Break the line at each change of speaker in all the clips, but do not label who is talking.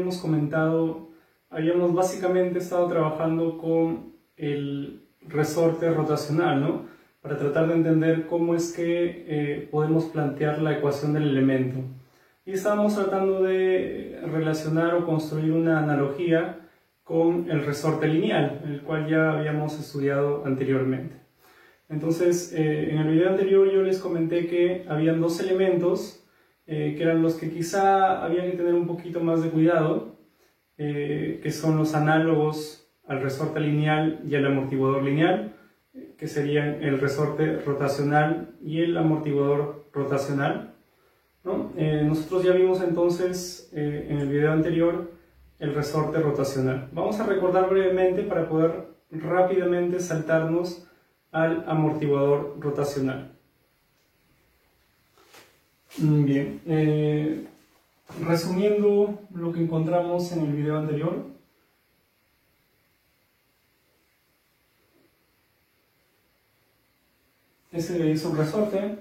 habíamos comentado, habíamos básicamente estado trabajando con el resorte rotacional, ¿no? Para tratar de entender cómo es que podemos plantear la ecuación del elemento. Y estábamos tratando de relacionar o construir una analogía con el resorte lineal, el cual ya habíamos estudiado anteriormente. Entonces, en el video anterior yo les comenté que habían dos elementos que eran los que quizá había que tener un poquito más de cuidado, que son los análogos al resorte lineal y al amortiguador lineal, que serían el resorte rotacional y el amortiguador rotacional, ¿no? Nosotros ya vimos entonces en el video anterior el resorte rotacional. Vamos a recordar brevemente para poder rápidamente saltarnos al amortiguador rotacional. Bien, resumiendo lo que encontramos en el video anterior, ese es un resorte.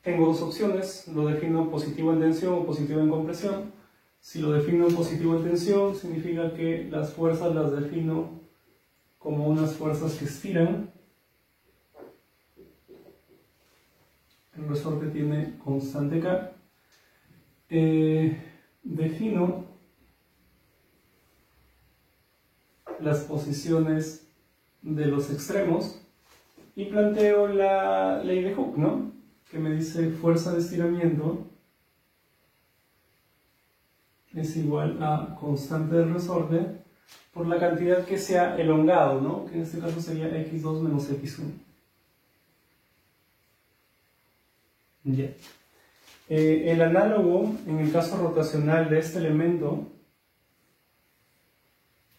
Tengo dos opciones, lo defino positivo en tensión o positivo en compresión. Si lo defino en positivo en tensión, significa que las fuerzas las defino como unas fuerzas que estiran. El resorte tiene constante K. Defino las posiciones de los extremos y planteo la ley de Hooke, ¿no? Que me dice fuerza de estiramiento es igual a constante del resorte por la cantidad que sea elongado, ¿no? Que en este caso sería x2 menos x1. Ya. El análogo en el caso rotacional de este elemento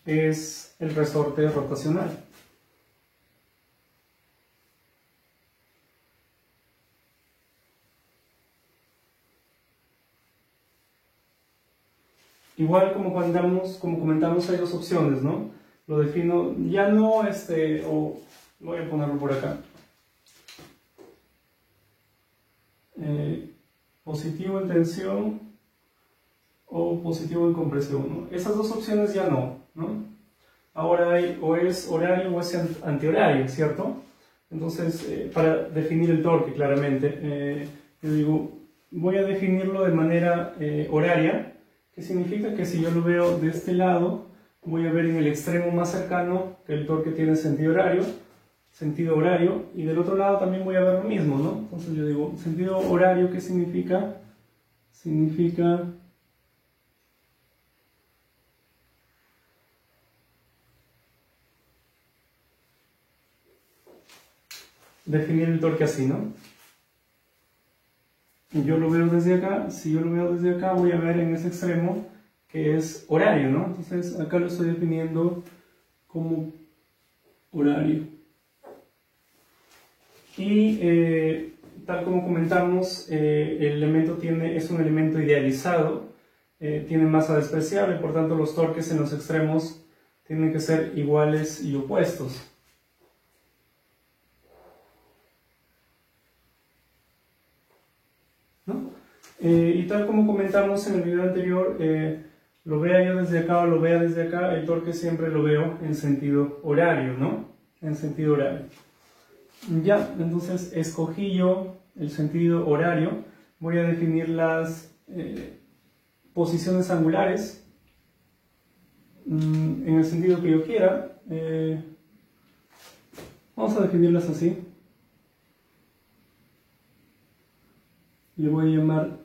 es el resorte rotacional. Igual como comentamos hay dos opciones, ¿no? Lo defino, ya no, voy a ponerlo por acá. Positivo en tensión o positivo en compresión, ¿no? Esas dos opciones ya no, ¿no? Ahora hay o es horario o es antihorario, ¿cierto? Entonces, para definir el torque claramente, yo digo, voy a definirlo de manera horaria, que significa que si yo lo veo de este lado, voy a ver en el extremo más cercano que el torque tiene sentido horario, y del otro lado también voy a ver lo mismo, ¿no? Entonces yo digo, sentido horario, ¿qué significa? Significa definir el torque así, ¿no? Y yo lo veo desde acá, si yo lo veo desde acá voy a ver en ese extremo que es horario, ¿no? Entonces acá lo estoy definiendo como horario. Y tal como comentamos, el elemento es un elemento idealizado, tiene masa despreciable, por tanto los torques en los extremos tienen que ser iguales y opuestos. ¿No? Y tal como comentamos en el video anterior, lo vea yo desde acá o lo vea desde acá, el torque siempre lo veo en sentido horario, ¿no? En sentido horario. Ya, entonces escogí yo el sentido horario, voy a definir las posiciones angulares en el sentido que yo quiera. Vamos a definirlas así. Le voy a llamar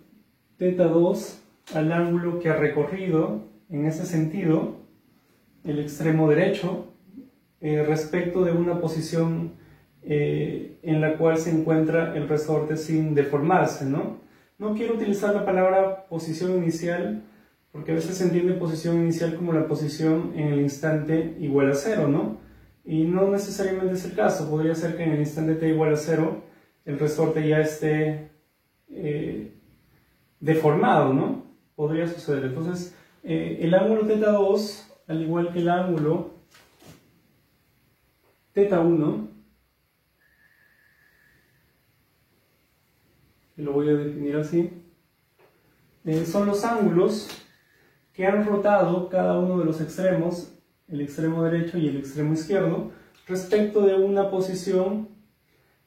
θ2 al ángulo que ha recorrido en ese sentido el extremo derecho respecto de una posición en la cual se encuentra el resorte sin deformarse, ¿no? No quiero utilizar la palabra posición inicial porque a veces se entiende posición inicial como la posición en el instante igual a 0, ¿no? Y no necesariamente es el caso, podría ser que en el instante t igual a 0 el resorte ya esté deformado, ¿no? Podría suceder. Entonces, el ángulo θ2, al igual que el ángulo θ1, lo voy a definir así, son los ángulos que han rotado cada uno de los extremos, el extremo derecho y el extremo izquierdo, respecto de una posición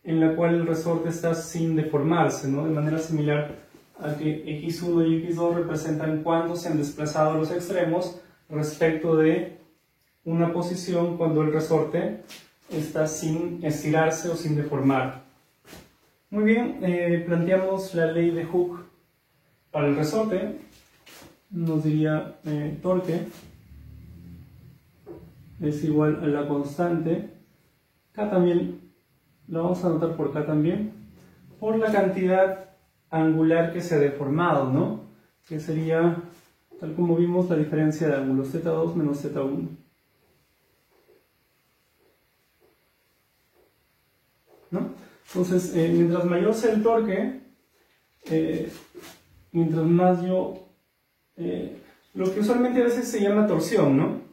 en la cual el resorte está sin deformarse, ¿no? De manera similar a que x1 y x2 representan cuando se han desplazado los extremos respecto de una posición cuando el resorte está sin estirarse o sin deformar. Muy bien, planteamos la ley de Hooke para el resorte. Nos diría torque es igual a la constante, K también, lo vamos a anotar por K también, por la cantidad angular que se ha deformado, ¿no? Que sería, tal como vimos, la diferencia de ángulos, Z2 menos Z1. ¿No? Entonces, mientras mayor sea el torque, mientras más lo que usualmente a veces se llama torsión, ¿no?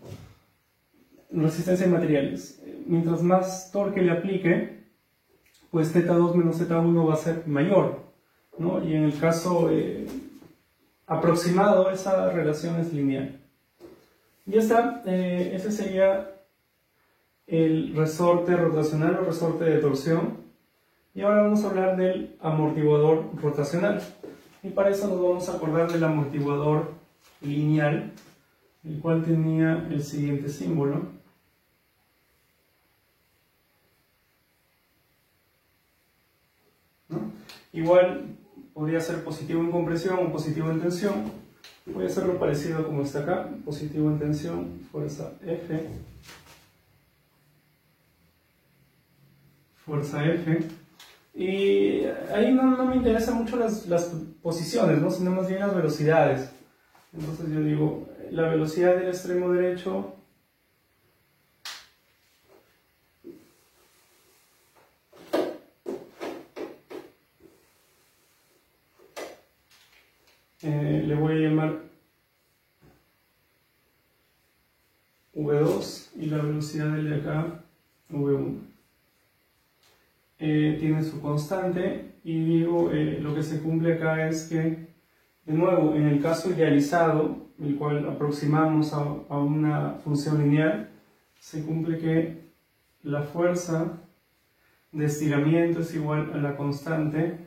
Resistencia de materiales. Mientras más torque le aplique, pues Z2 menos Z1 va a ser mayor, ¿no? Y en el caso aproximado, esa relación es lineal. Ya está, ese sería el resorte rotacional o resorte de torsión. Y ahora vamos a hablar del amortiguador rotacional. Y para eso nos vamos a acordar del amortiguador lineal, el cual tenía el siguiente símbolo. ¿No? Igual podría ser positivo en compresión o positivo en tensión. Voy a hacerlo parecido como está acá. Positivo en tensión, fuerza F. Fuerza F. Y ahí no me interesan mucho las posiciones, ¿no? Sino más bien las velocidades. Entonces yo digo, la velocidad del extremo derecho le voy a llamar V2 y la velocidad del de acá V1. Tiene su constante y digo, lo que se cumple acá es que, de nuevo, en el caso idealizado, el cual aproximamos a una función lineal, se cumple que la fuerza de estiramiento es igual a la constante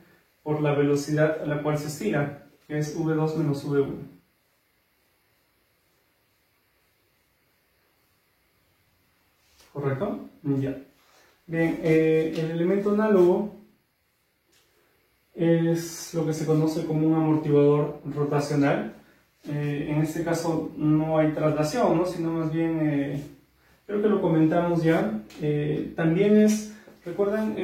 por la velocidad a la cual se estira, que es V2 menos V1. ¿Correcto? Ya. Bien, el elemento análogo es lo que se conoce como un amortiguador rotacional. En este caso no hay traslación, ¿no? Sino más bien, creo que lo comentamos ya. También ¿recuerdan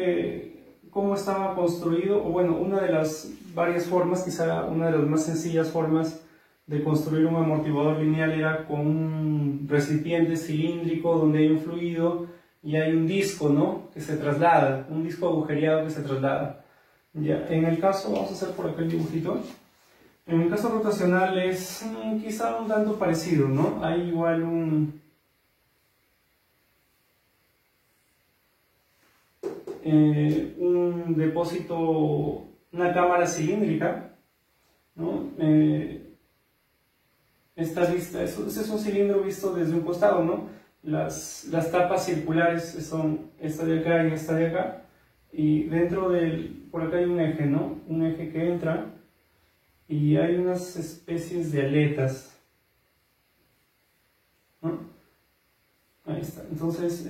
cómo estaba construido? O bueno, una de las varias formas, quizá una de las más sencillas formas de construir un amortiguador lineal era con un recipiente cilíndrico donde hay un fluido y hay un disco, ¿no? Que se traslada, un disco agujereado que se traslada. Ya, en el caso, vamos a hacer por acá el dibujito. En el caso rotacional es quizá un tanto parecido, ¿no? Hay igual un depósito, una cámara cilíndrica, ¿no? Esta vista, ese es un cilindro visto desde un costado, ¿no? Las tapas circulares son esta de acá y esta de acá. Y dentro por acá hay un eje, ¿no? Un eje que entra y hay unas especies de aletas, ¿no? Ahí está. Entonces,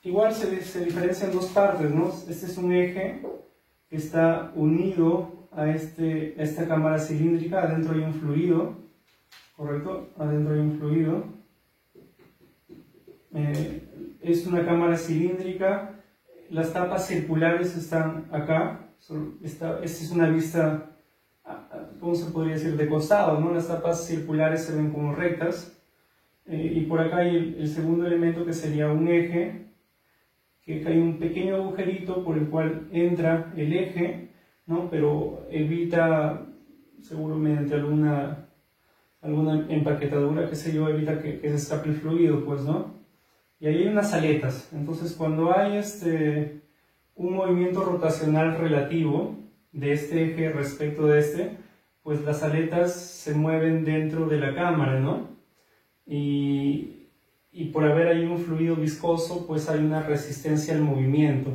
igual se diferencian dos partes, ¿no? Este es un eje que está unido a esta cámara cilíndrica, adentro hay un fluido, ¿correcto? Adentro hay un fluido. Es una cámara cilíndrica, las tapas circulares están acá. Esta es una vista, ¿cómo se podría decir? De costado, ¿no? Las tapas circulares se ven como rectas. Y por acá hay el segundo elemento que sería un eje, que hay un pequeño agujerito por el cual entra el eje, ¿no? Pero evita, seguro mediante alguna empaquetadura, qué sé yo, evita que se escape el fluido, pues, ¿no? Y ahí hay unas aletas. Entonces, cuando hay un movimiento rotacional relativo de este eje respecto de pues las aletas se mueven dentro de la cámara, ¿no? Y por haber ahí un fluido viscoso, pues hay una resistencia al movimiento.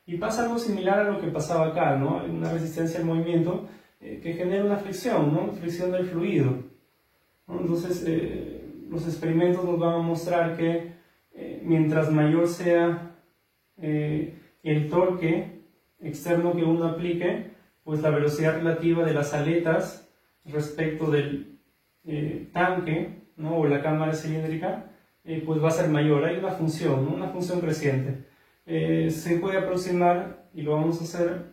Y pasa algo similar a lo que pasaba acá, ¿no? Hay una resistencia al movimiento que genera una fricción, ¿no? Fricción del fluido, ¿no? Entonces, los experimentos nos van a mostrar que mientras mayor sea el torque externo que uno aplique, pues la velocidad relativa de las aletas respecto del tanque, ¿no? O la cámara cilíndrica, pues va a ser mayor. Hay una función, ¿no? Una función creciente. Se puede aproximar, y lo vamos a hacer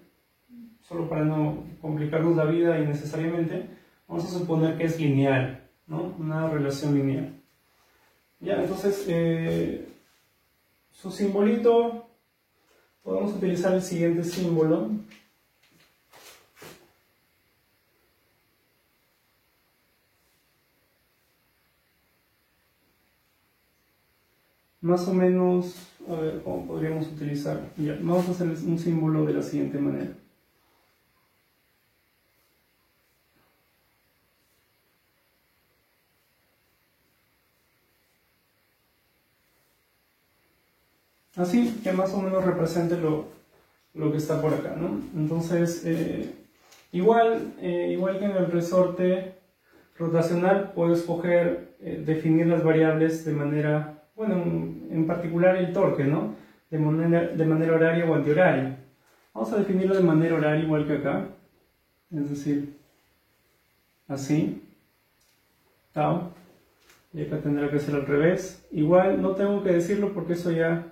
solo para no complicarnos la vida innecesariamente, vamos a suponer que es lineal, ¿no? Una relación lineal. Ya, entonces, su simbolito, podemos utilizar el siguiente símbolo. Más o menos, a ver, ¿cómo podríamos utilizar? Ya, vamos a hacer un símbolo de la siguiente manera. Así que más o menos represente lo que está por acá, ¿no? Entonces, igual que en el resorte rotacional, puedo escoger definir las variables de manera, bueno, en particular el torque, ¿no? De manera horaria o antihoraria. Vamos a definirlo de manera horaria igual que acá, es decir, así, tau, y acá tendrá que ser al revés. Igual no tengo que decirlo porque eso ya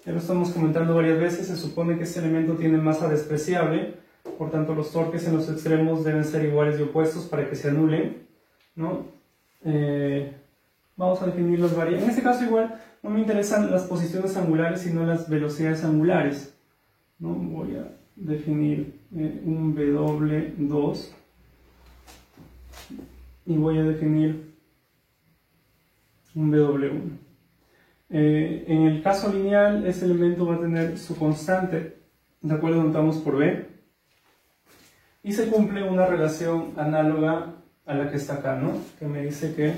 lo estamos comentando varias veces. Se supone que este elemento tiene masa despreciable, por tanto los torques en los extremos deben ser iguales y opuestos para que se anulen, ¿no? Vamos a definir las variables. En este caso igual no me interesan las posiciones angulares sino las velocidades angulares, ¿no? Voy a definir un W2 y voy a definir un W1. En el caso lineal, este elemento va a tener su constante, de acuerdo, notamos por B, y se cumple una relación análoga a la que está acá, ¿no? Que me dice que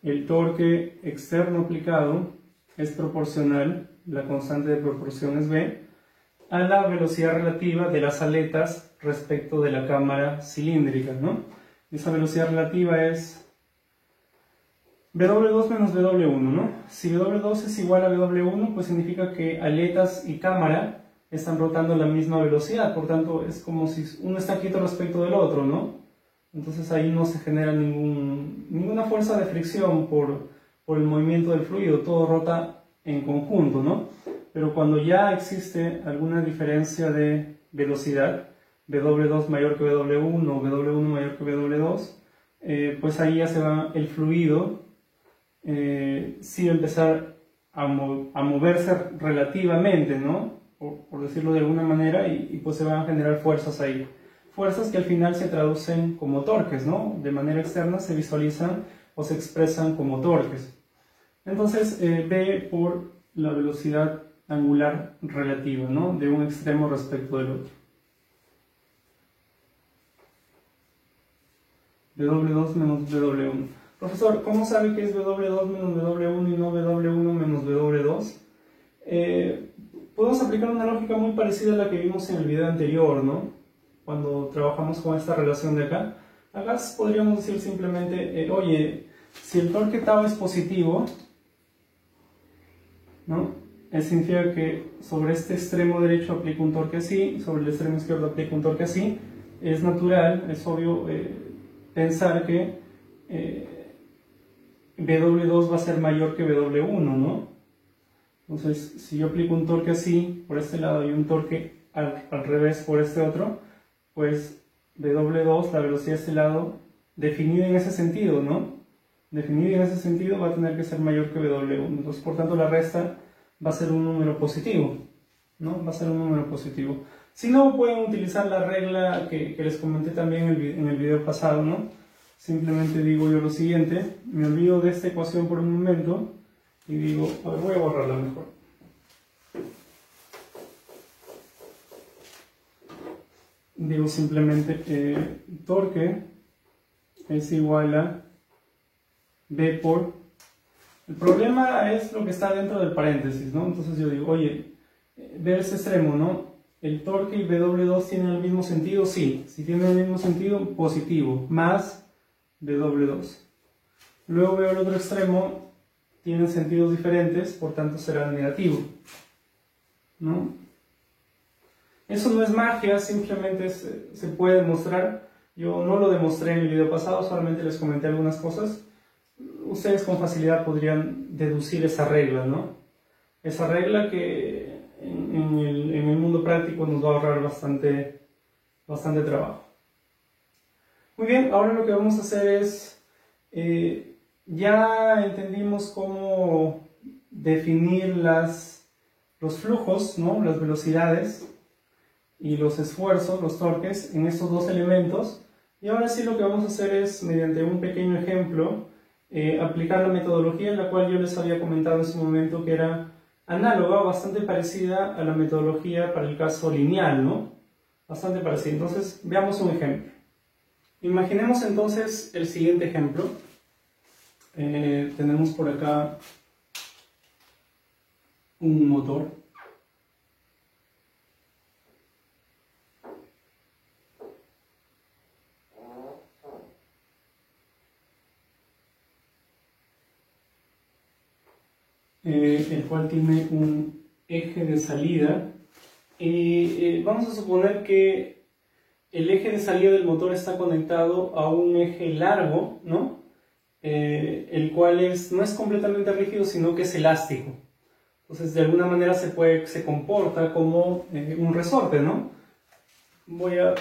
el torque externo aplicado es proporcional, la constante de proporción es B, a la velocidad relativa de las aletas respecto de la cámara cilíndrica, ¿no? Esa velocidad relativa es W2 menos W1, ¿no? Si W2 es igual a W1, pues significa que aletas y cámara están rotando a la misma velocidad, por tanto es como si uno está quieto respecto del otro, ¿no? Entonces ahí no se genera ninguna fuerza de fricción por el movimiento del fluido, todo rota en conjunto, ¿no? Pero cuando ya existe alguna diferencia de velocidad, W2 mayor que W1 o W1 mayor que W2, pues ahí ya se va el fluido, sí va a empezar a moverse relativamente, ¿no? Por decirlo de alguna manera, y pues se van a generar fuerzas ahí. Fuerzas que al final se traducen como torques, ¿no? De manera externa se visualizan o se expresan como torques. Entonces, B por la velocidad angular relativa, ¿no? De un extremo respecto del otro. W2 menos W1. Profesor, ¿cómo sabe que es W2 menos W1 y no W1 menos W2? Podemos aplicar una lógica muy parecida a la que vimos en el video anterior, ¿no? Cuando trabajamos con esta relación de acá. Acá podríamos decir simplemente, oye, si el torque tau es positivo, ¿no? Significa que sobre este extremo derecho aplico un torque así, sobre el extremo izquierdo aplico un torque así. Es natural, es obvio pensar que W2 va a ser mayor que W1, ¿no? Entonces, si yo aplico un torque así por este lado y un torque al revés por este otro, pues W2, la velocidad de este lado, definida en ese sentido, ¿no? Definida en ese sentido va a tener que ser mayor que W1. Entonces, por tanto, la resta va a ser un número positivo, ¿no? Va a ser un número positivo. Si no, pueden utilizar la regla que les comenté también en el video pasado, ¿no? Simplemente digo yo lo siguiente, me olvido de esta ecuación por un momento y digo, a ver, voy a borrarla mejor. Digo simplemente torque es igual a B por... El problema es lo que está dentro del paréntesis, ¿no? Entonces yo digo, oye, ver ese extremo, ¿no? ¿El torque y W2 tienen el mismo sentido? Sí. Si tienen el mismo sentido, positivo, más W2. Luego veo el otro extremo, tienen sentidos diferentes, por tanto será negativo, ¿no? Eso no es magia, simplemente se puede demostrar. Yo no lo demostré en el video pasado, solamente les comenté algunas cosas. Ustedes con facilidad podrían deducir esa regla, ¿no? Esa regla que en el mundo práctico nos va a ahorrar bastante trabajo. Muy bien, ahora lo que vamos a hacer es, ya entendimos cómo definir los flujos, ¿no? Las velocidades y los esfuerzos, los torques en estos dos elementos. Y ahora sí lo que vamos a hacer es, mediante un pequeño ejemplo, aplicar la metodología en la cual yo les había comentado en su momento que era análoga, bastante parecida a la metodología para el caso lineal, ¿no? Bastante parecida. Entonces, veamos un ejemplo. Imaginemos entonces el siguiente ejemplo. Tenemos por acá un motor. El cual tiene un eje de salida. Vamos a suponer que el eje de salida del motor está conectado a un eje largo, ¿no? El cual no es completamente rígido, sino que es elástico. Entonces, de alguna manera se comporta como un resorte, ¿no? Voy a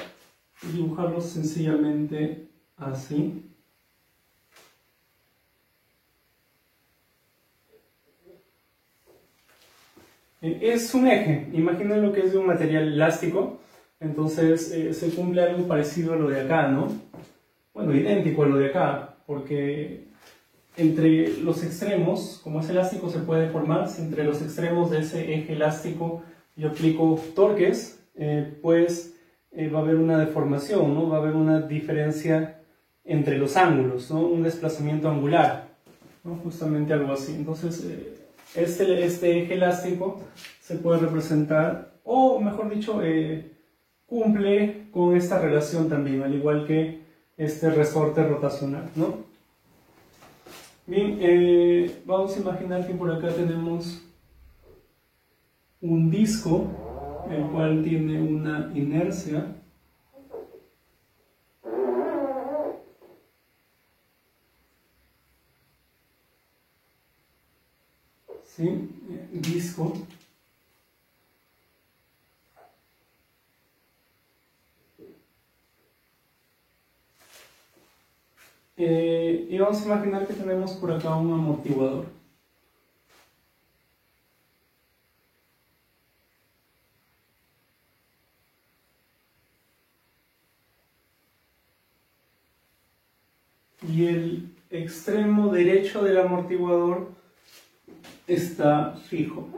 dibujarlo sencillamente así. Es un eje, imaginen lo que es de un material elástico, entonces se cumple algo parecido a lo de acá, ¿no? Bueno, idéntico a lo de acá, porque entre los extremos, como es elástico, se puede formar, si entre los extremos de ese eje elástico yo aplico torques, pues va a haber una deformación, ¿no? Va a haber una diferencia entre los ángulos, ¿no? Un desplazamiento angular, ¿no? Justamente algo así. Entonces, este eje elástico se puede representar, o mejor dicho, cumple con esta relación también, al igual que este resorte rotacional, ¿no? Bien, vamos a imaginar que por acá tenemos un disco, el cual tiene una inercia. ¿Sí? Disco. Y vamos a imaginar que tenemos por acá un amortiguador. Y el extremo derecho del amortiguador está fijo.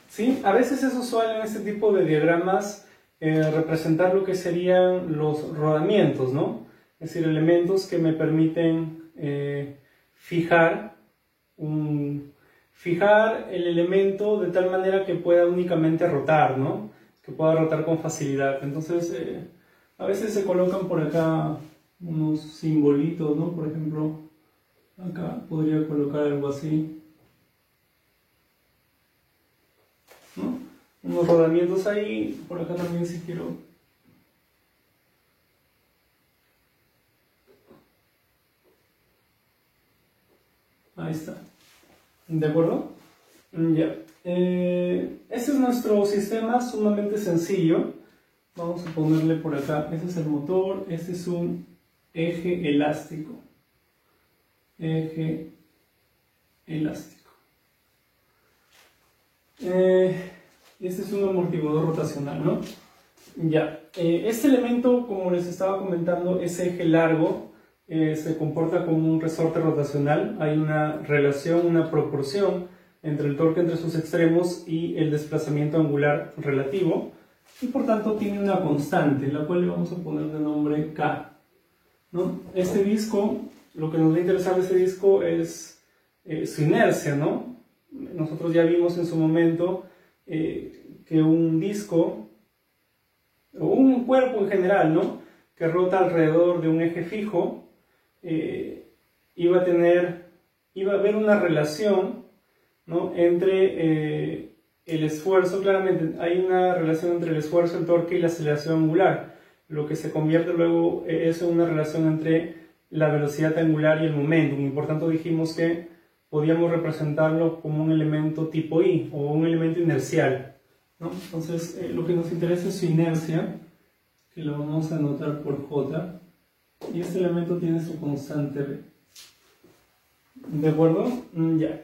¿Sí? A veces es usual en este tipo de diagramas representar lo que serían los rodamientos, ¿no? Es decir, elementos que me permiten fijar el elemento de tal manera que pueda únicamente rotar, ¿no? Que pueda rotar con facilidad. Entonces, a veces se colocan por acá unos simbolitos, ¿no? Por ejemplo, acá podría colocar algo así, ¿no? Unos rodamientos ahí, por acá también si quiero. Ahí está. ¿De acuerdo? Ya. Este es nuestro sistema sumamente sencillo. Vamos a ponerle por acá, este es el motor, este es un eje elástico. Eje elástico. Este es un amortiguador rotacional, ¿no? Ya. Este elemento, como les estaba comentando, ese eje largo, se comporta como un resorte rotacional. Hay una relación, una proporción entre el torque entre sus extremos y el desplazamiento angular relativo, y por tanto tiene una constante, la cual le vamos a poner de nombre K, ¿no? Este disco, lo que nos va a interesar de este disco es su inercia, ¿no? Nosotros ya vimos en su momento que un disco, o un cuerpo en general, ¿no?, que rota alrededor de un eje fijo, iba a haber una relación, ¿no?, entre el esfuerzo. Claramente hay una relación entre el esfuerzo, el torque y la aceleración angular, lo que se convierte luego eso en una relación entre la velocidad angular y el momentum, y por tanto dijimos que podíamos representarlo como un elemento tipo I, o un elemento inercial, ¿no? Entonces lo que nos interesa es su inercia, que lo vamos a anotar por J, y este elemento tiene su constante B. ¿De acuerdo? Ya.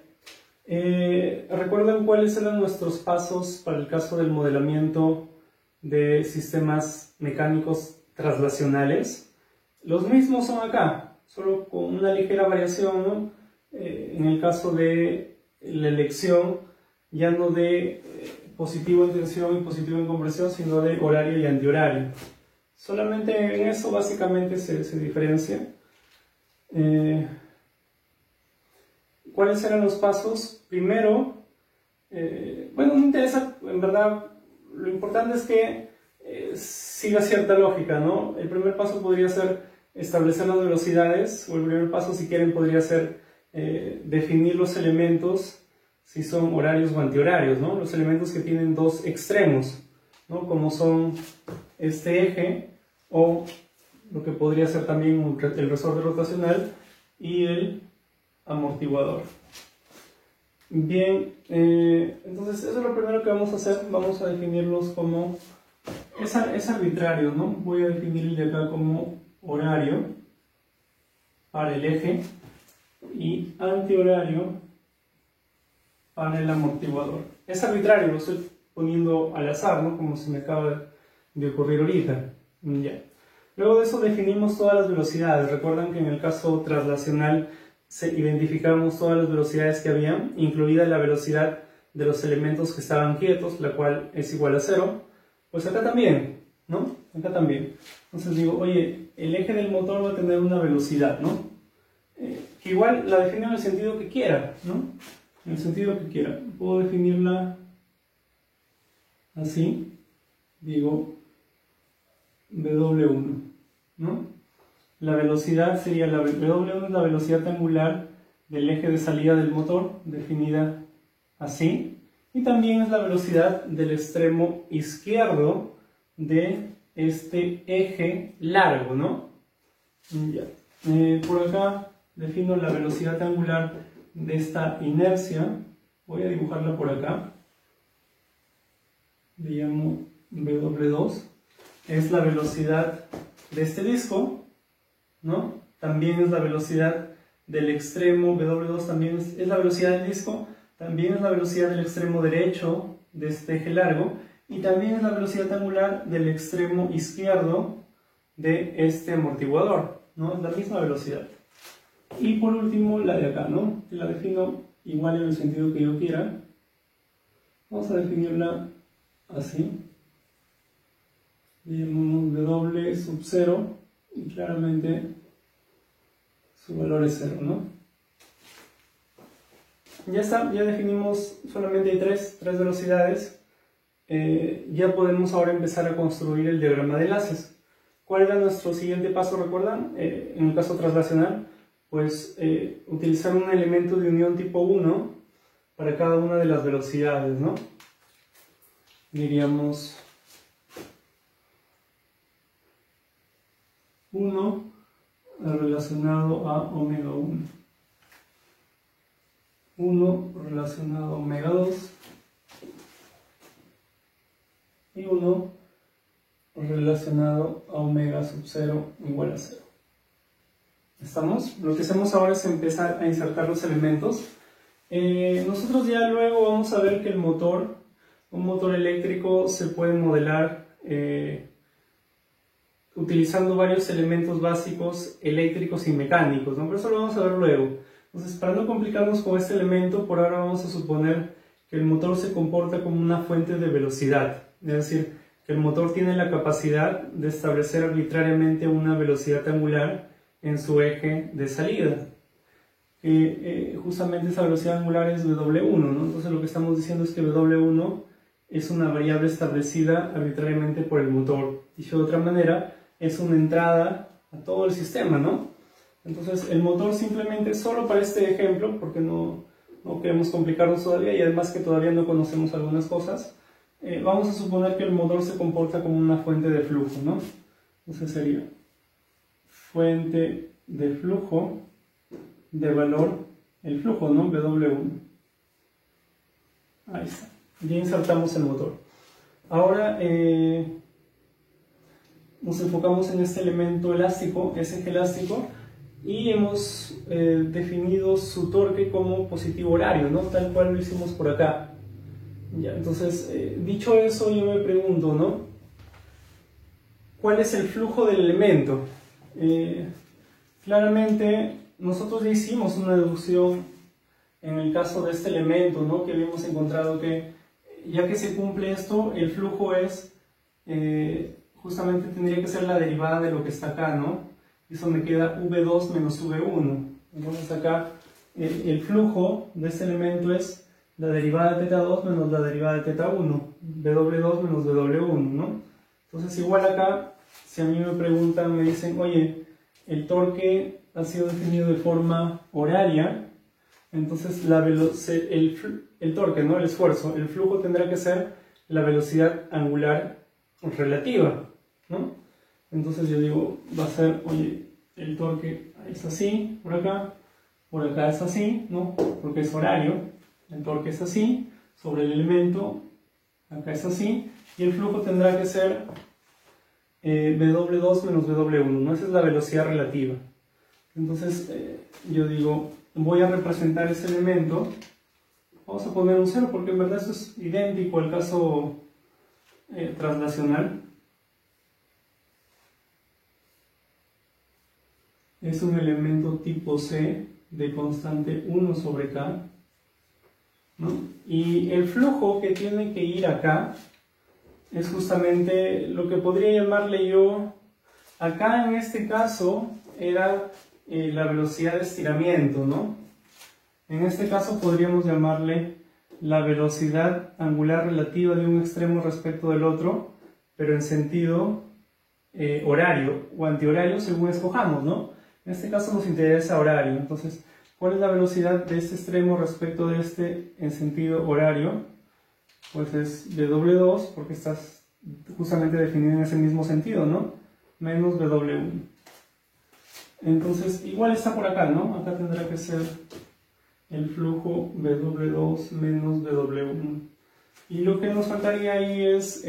¿Recuerdan cuáles eran nuestros pasos para el caso del modelamiento de sistemas mecánicos traslacionales? Los mismos son acá, solo con una ligera variación, ¿no? En el caso de la elección, ya no de positivo en tensión y positivo en compresión, sino de horario y antihorario. Solamente en eso básicamente se diferencia. ¿Cuáles eran los pasos? Primero, bueno, no interesa, en verdad, lo importante es que siga cierta lógica, ¿no? El primer paso podría ser establecer las velocidades, o el primer paso, si quieren, podría ser definir los elementos, si son horarios o antihorarios, ¿no? Los elementos que tienen dos extremos, ¿no?, como son este eje, o lo que podría ser también el resorte rotacional y el amortiguador. Bien, entonces eso es lo primero que vamos a hacer. Vamos a definirlos como, es arbitrario, ¿no? Voy a definir el de acá como horario para el eje y antihorario para el amortiguador. Es arbitrario, lo estoy poniendo al azar, ¿no?, como se me acaba de ocurrir ahorita. Ya. Luego de eso definimos todas las velocidades. Recuerdan que en el caso traslacional identificamos todas las velocidades que había, incluida la velocidad de los elementos que estaban quietos, la cual es igual a 0. Pues acá también, ¿no? Acá también. Entonces digo, oye, el eje del motor va a tener una velocidad, ¿no? Que igual la defino en el sentido que quiera, ¿no? En el sentido que quiera. Puedo definirla así. Digo W1, ¿no? La velocidad sería W1, es la velocidad angular del eje de salida del motor, definida así. Y también es la velocidad del extremo izquierdo de este eje largo, ¿no? Ya. Por acá defino la velocidad angular de esta inercia. Voy a dibujarla por acá. Le llamo W2. Es la velocidad de este disco, ¿no? También es la velocidad del extremo, W2 también es la velocidad del disco, también es la velocidad del extremo derecho de este eje largo, y también es la velocidad angular del extremo izquierdo de este amortiguador, ¿no? Es la misma velocidad. Y por último la de acá, ¿no? Que la defino igual en el sentido que yo quiera. Vamos a definirla así. Llamamos W sub 0 y claramente su valor es 0, ¿no? Ya está, ya definimos, solamente hay tres velocidades. Ya podemos ahora empezar a construir el diagrama de enlaces. ¿Cuál era nuestro siguiente paso, recuerdan? En el caso traslacional, pues utilizar un elemento de unión tipo 1 para cada una de las velocidades, ¿no? Diríamos 1 relacionado a omega 1, 1 relacionado a omega 2 y 1 relacionado a omega sub 0 igual a 0. ¿Estamos? Lo que hacemos ahora es empezar a insertar los elementos. Nosotros ya luego vamos a ver que el motor, un motor eléctrico, se puede modelar utilizando varios elementos básicos eléctricos y mecánicos, ¿no? Pero eso lo vamos a ver luego. Entonces, para no complicarnos con este elemento, por ahora vamos a suponer que el motor se comporta como una fuente de velocidad. Es decir, que el motor tiene la capacidad de establecer arbitrariamente una velocidad angular en su eje de salida. Justamente esa velocidad angular es W1, ¿no? Entonces lo que estamos diciendo es que W1 es una variable establecida arbitrariamente por el motor. Dicho de otra manera, es una entrada a todo el sistema, ¿no? Entonces el motor simplemente, solo para este ejemplo, porque no queremos complicarnos todavía y además que todavía no conocemos algunas cosas, vamos a suponer que el motor se comporta como una fuente de flujo, ¿no? Entonces sería fuente de flujo de valor, el flujo, ¿no? W1. Ahí está. Ya insertamos el motor. Ahora nos enfocamos en este elemento elástico, ese eje elástico, y hemos definido su torque como positivo horario, ¿no? Tal cual lo hicimos por acá. Ya, entonces, dicho eso, yo me pregunto, ¿no? ¿Cuál es el flujo del elemento? Claramente, nosotros ya hicimos una deducción en el caso de este elemento, ¿no? Que habíamos encontrado que, ya que se cumple esto, el flujo es, justamente tendría que ser la derivada de lo que está acá, ¿no? Eso me queda V2 menos V1. Entonces acá, el flujo de este elemento es la derivada de θ2 menos la derivada de θ1, W2 menos W1, ¿no? Entonces igual acá, si a mí me preguntan, me dicen, oye, el torque ha sido definido de forma horaria, entonces el torque, ¿no? El esfuerzo, el flujo tendrá que ser la velocidad angular relativa, ¿no? Entonces yo digo, va a ser, oye, el torque es así, por acá es así, ¿no? Porque es horario, el torque es así, sobre el elemento, acá es así, y el flujo tendrá que ser W2 menos W1, ¿no? Esa es la velocidad relativa. Entonces yo digo, voy a representar ese elemento, vamos a poner un 0 porque en verdad esto es idéntico al caso translacional. Es un elemento tipo C de constante 1 sobre K, ¿no? Y el flujo que tiene que ir acá es justamente lo que podría llamarle yo, acá en este caso era la velocidad de estiramiento, ¿no? En este caso podríamos llamarle la velocidad angular relativa de un extremo respecto del otro, pero en sentido horario o antihorario según escojamos, ¿no? En este caso nos interesa horario, entonces, ¿cuál es la velocidad de este extremo respecto de este en sentido horario? Pues es W2, porque estás justamente definido en ese mismo sentido, ¿no? Menos W1. Entonces, igual está por acá, ¿no? Acá tendrá que ser el flujo W2 menos W1. Y lo que nos faltaría ahí es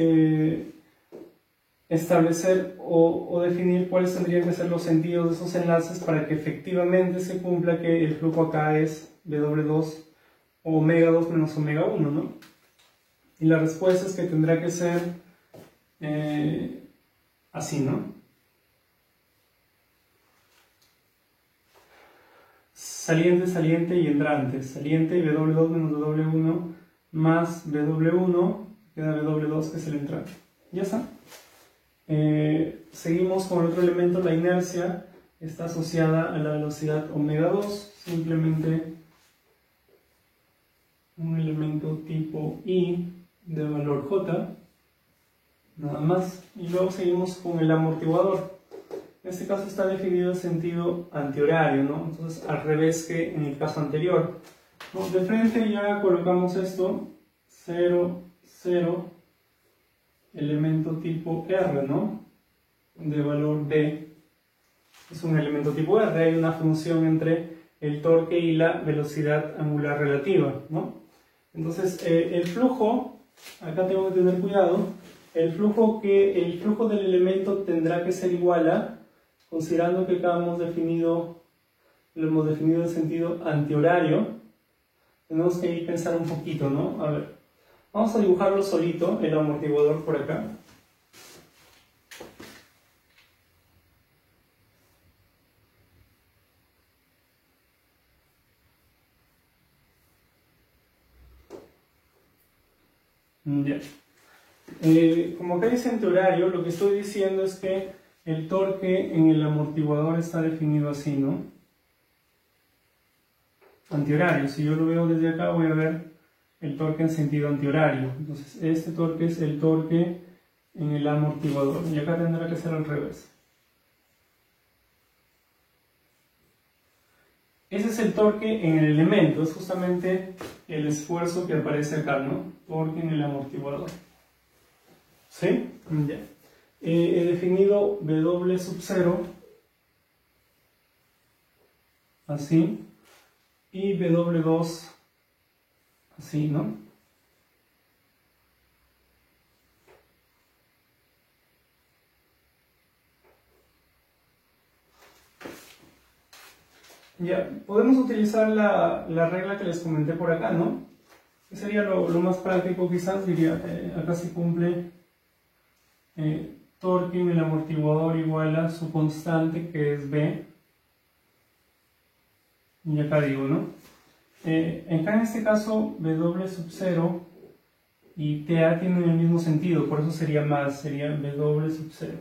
establecer o definir cuáles tendrían que ser los sentidos de esos enlaces para que efectivamente se cumpla que el flujo acá es W2 o omega 2 menos omega 1, ¿no? Y la respuesta es que tendrá que ser así, ¿no? Saliente, saliente y entrante. Saliente W2 menos W1 más W1, queda W2 que es el entrante. ¿Ya está? Seguimos con el otro elemento, la inercia está asociada a la velocidad omega 2, simplemente un elemento tipo I de valor J, nada más. Y luego seguimos con el amortiguador. En este caso está definido en sentido antihorario, ¿no? Entonces al revés que en el caso anterior. De frente ya colocamos esto, 0, 0, elemento tipo R, ¿no? De valor B. Es un elemento tipo R, hay una función entre el torque y la velocidad angular relativa, ¿no? Entonces el flujo, acá tengo que tener cuidado, el flujo del elemento tendrá que ser igual a, considerando que acá lo hemos definido en sentido antihorario, tenemos que ir pensar un poquito, ¿no? A ver, vamos a dibujarlo solito, el amortiguador por acá. Ya. Como acá dice antihorario, lo que estoy diciendo es que el torque en el amortiguador está definido así, ¿no? Antihorario. Si yo lo veo desde acá, voy a ver el torque en sentido antihorario. Entonces, este torque es el torque en el amortiguador. Y acá tendrá que ser al revés. Ese es el torque en el elemento, es justamente el esfuerzo que aparece acá, ¿no? Torque en el amortiguador. ¿Sí? Ya. He definido W sub 0, así, y W2, así, ¿no? Ya, podemos utilizar la regla que les comenté por acá, ¿no? Que sería lo más práctico quizás, diría, acá se cumple torque en el amortiguador igual a su constante que es B. Y acá digo, ¿no? Acá en este caso W sub 0 y TA tienen el mismo sentido, por eso sería más, sería W sub 0.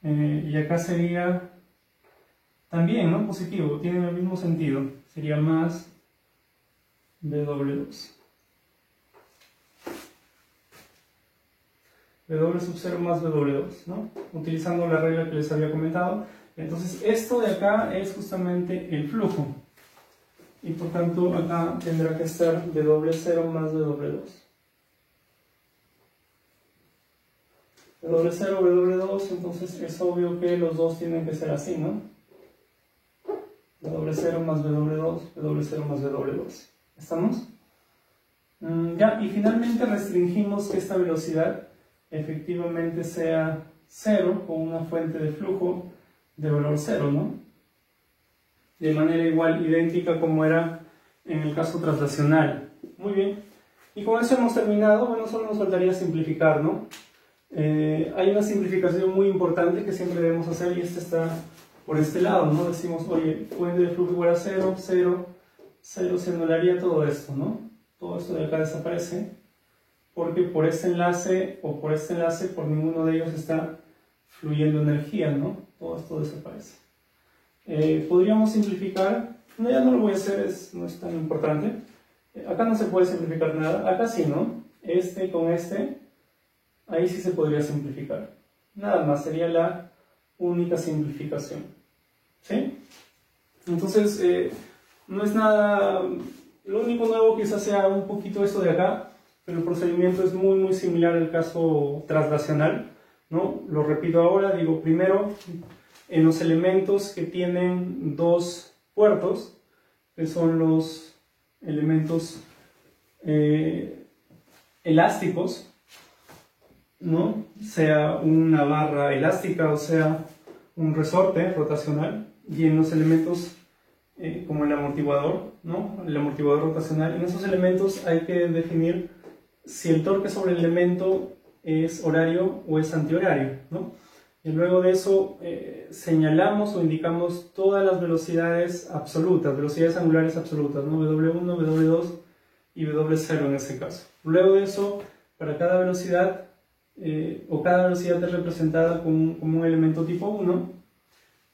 Y acá sería también, ¿no? Positivo, tienen el mismo sentido, sería más W2. W sub 0 más W2, ¿no? Utilizando la regla que les había comentado. Entonces, esto de acá es justamente el flujo. Y por tanto, acá tendrá que estar W0 más W2. W0, W2, entonces es obvio que los dos tienen que ser así, ¿no? W0 más W2, W0 más W2. ¿Estamos? Ya, y finalmente restringimos que esta velocidad efectivamente sea 0 con una fuente de flujo de valor 0, ¿no? De manera igual, idéntica como era en el caso traslacional. Muy bien. Y con eso hemos terminado. Bueno, solo nos faltaría simplificar, ¿no? Hay una simplificación muy importante que siempre debemos hacer y esta está por este lado, ¿no? Decimos, oye, fuente de flujo igual a 0, 0, 0, se anularía todo esto, ¿no? Todo esto de acá desaparece porque por este enlace o por este enlace, por ninguno de ellos está fluyendo energía, ¿no? Todo esto desaparece. Podríamos simplificar, no, ya no lo voy a hacer, no es tan importante. Acá no se puede simplificar nada, acá sí, ¿no? Este con este, ahí sí se podría simplificar. Nada más, sería la única simplificación. ¿Sí? Entonces, no es nada, lo único nuevo quizás sea un poquito esto de acá, pero el procedimiento es muy muy similar al caso traslacional, ¿no? Lo repito ahora, digo primero, en los elementos que tienen dos puertos, que son los elementos elásticos, ¿no? Sea una barra elástica o sea un resorte rotacional, y en los elementos como el amortiguador, ¿no? El amortiguador rotacional, en esos elementos hay que definir si el torque sobre el elemento es horario o es antihorario, ¿no? Y luego de eso señalamos o indicamos todas las velocidades absolutas, velocidades angulares absolutas, ¿no? W1, W2 y W0 en este caso. Luego de eso, para cada velocidad, cada velocidad es representada como un elemento tipo 1,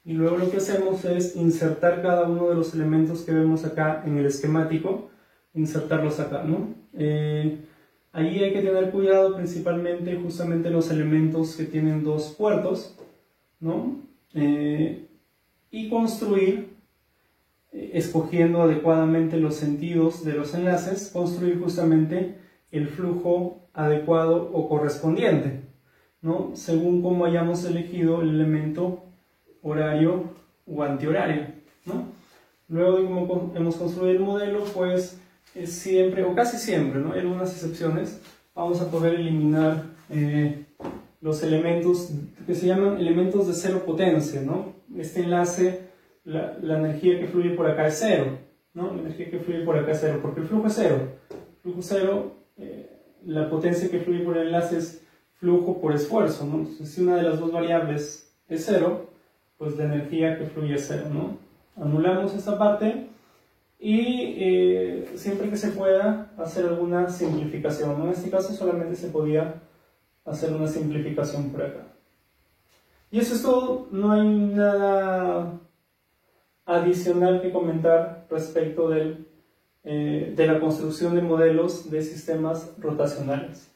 y luego lo que hacemos es insertar cada uno de los elementos que vemos acá en el esquemático, insertarlos acá, ¿no? Ahí hay que tener cuidado principalmente justamente los elementos que tienen dos puertos, ¿no? Y construir, escogiendo adecuadamente los sentidos de los enlaces, construir justamente el flujo adecuado o correspondiente, ¿no? Según cómo hayamos elegido el elemento horario o antihorario, ¿no? Luego de cómo hemos construido el modelo, pues siempre, o casi siempre, ¿no? En algunas excepciones, vamos a poder eliminar los elementos que se llaman elementos de cero potencia, ¿no? Este enlace, la energía que fluye por acá es cero, ¿no? La energía que fluye por acá es cero, porque el flujo es cero. El flujo cero, la potencia que fluye por el enlace es flujo por esfuerzo, ¿no? Entonces, si una de las dos variables es cero, pues la energía que fluye es cero, ¿no? Anulamos esta parte y siempre que se pueda hacer alguna simplificación, ¿no? En este caso solamente se podía hacer una simplificación por acá. Y eso es todo, no hay nada adicional que comentar respecto de la construcción de modelos de sistemas rotacionales.